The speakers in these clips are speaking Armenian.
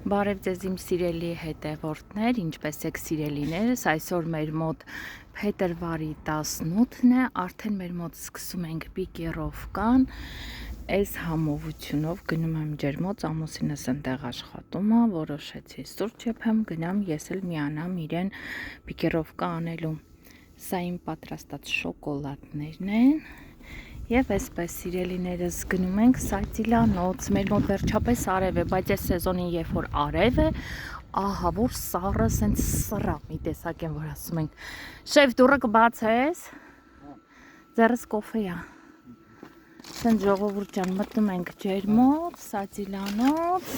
Բարև ձեզ իմ սիրելի հետևորդներ, ինչպես եք սիրելիներս, այսօր մեր մոտ փետրվարի 18-ն է, արդեն մեր մոտ սկսում ենք պիկիրովկան, այս համովությունով գնում եմ ջերմոց, ամուսինս ընդեղ աշխատում է, որոշեցի սուրճ եփեմ, գնամ ես էլ միանամ իրեն պիկիրովկա անելու, սա իմ պատրաստած շոկոլադներն են, Եվ այսպես սիրելիներս գնում ենք Սայծիլանոց, մեր մոտ վերջապես արև է, բայց այս սեզոնին երբ որ արև է, ահա որ սառը սենց սրա մի տեսակ են, որ ասում ենք, շեֆ դուռը կբացես, ձեռս կոֆե է, սենց ժողովուրդ ջան մտնում ենք ջերմոց, Սայծիլանոց,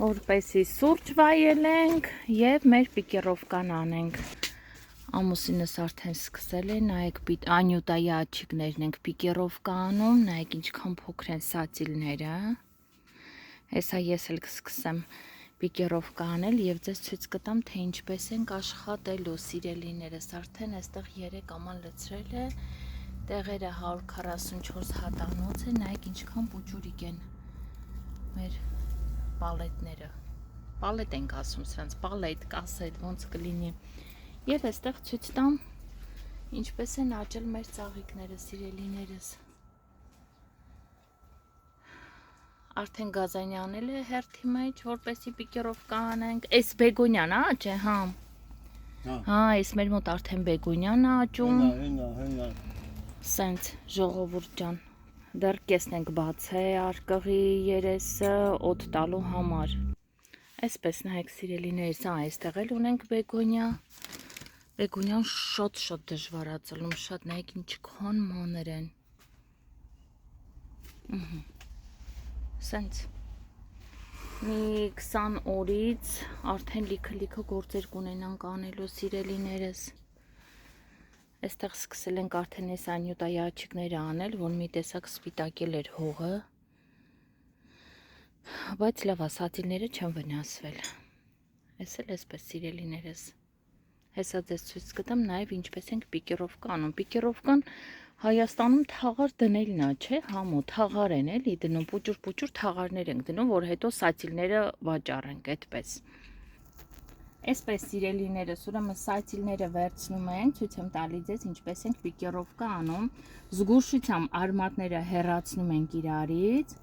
որպեսի սուրճ վայելենք և մեր պիկիրովկան անենք, Ամուսինս արդեն սկսել է, նայեք անյուտայի աչիկներն ենք պիկիրովկա անում, նայեք ինչքան փոքր են սացիլները, հեսա ես էլ կսկսեմ պիկիրովկա անել և ձեզ ցույց կտամ, թե ինչպես ենք աշխատելու սիրելիներս, արդեն այստեղ 3 աման լցրել է, տեղերը 144 հատանոց է, նայեք ինչքան պուճուրիկ են մեր պալետները, պալետ ենք ասում սրանց, պալետ, կասետ, ոնց կլինի, Եվ այստեղ ցույց տամ, ինչպես են աճել մեր ծաղիկները, սիրելիներս։ Արդեն գազանի անել է հերթի մեջ, որպեսի պիկիրովկա անենք։ Այս բեգոնյան աճ է, հա։ Հա, այս մեր մոտ արդեն բեգոնյան է աճում։ Սենց ժողովուրդ ջան, դեռ կեսն ենք բացել արկղի երեսը օդ տալու համար։ Այսպես նայեք սիրելիներս, այստեղ էլ ունենք բեգոնյա։ Բեգոնյան շատ դժվար է ծլում, շատ նայեք ինչքան մանր են։ Սենց մի 20 օրից արդեն լիքը գործեր կունենանք անելու սիրելիներս։ Այստեղ սկսել ենք արդեն այս անյուտայի աչիկները անել, որ մի տեսակ սպիտակել էր հողը։ Բայց լավ, սացիլները չեն վնասվել։ Այս էլ այսպես սիրելիներս։ Հեսա ձեզ ցույց կտամ նաև ինչպես ենք պիկիրովկա անում։ Պիկիրովկան Հայաստանում թաղար դնելն է, չէ՞, համո, թաղար են էլի դնում, պուճուր թաղարներ ենք դնում, որ հետո սացիլները վաճառենք, այդպես։ Այսպես սիրելիներս, ուրեմն սացիլները վերցնում ենք, ցույց եմ տալի ձեզ ինչպես ենք պիկիրովկա անում։ Զգուշությամբ արմատները հեռացնում ենք իրարից,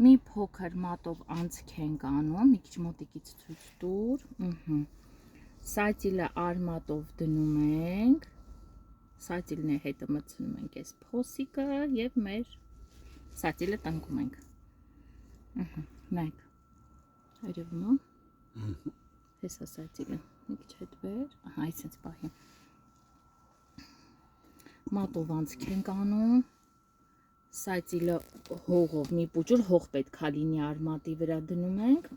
մի փոքր մատով անցք ենք անում, մի քիչ մոտիկից ցույց տուր, Սացիլը արմատով դնում ենք, սացիլն է հետը մտցնում ենք այս փոսիկը և մեր սացիլը տնկում ենք, նայք, այրևում է, հեսա սացիլը, մի քիչ հետ վեր, այս ենք պահի, մատով անցք ենք անում, սացիլը հողով, մի պուճուր հող պետք է լինի արմատի վրա դնում ենք,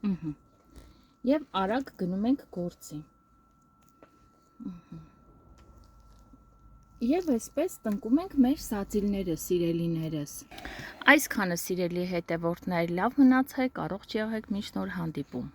և արագ գնում ենք գործի։ Եվ այսպես տնկում ենք մեր սացիլները, սիրելիներս։ Այսքանը սիրելի հետևորդներ, լավ մնացեք, առողջ եղեք, միշտ նոր հանդիպում։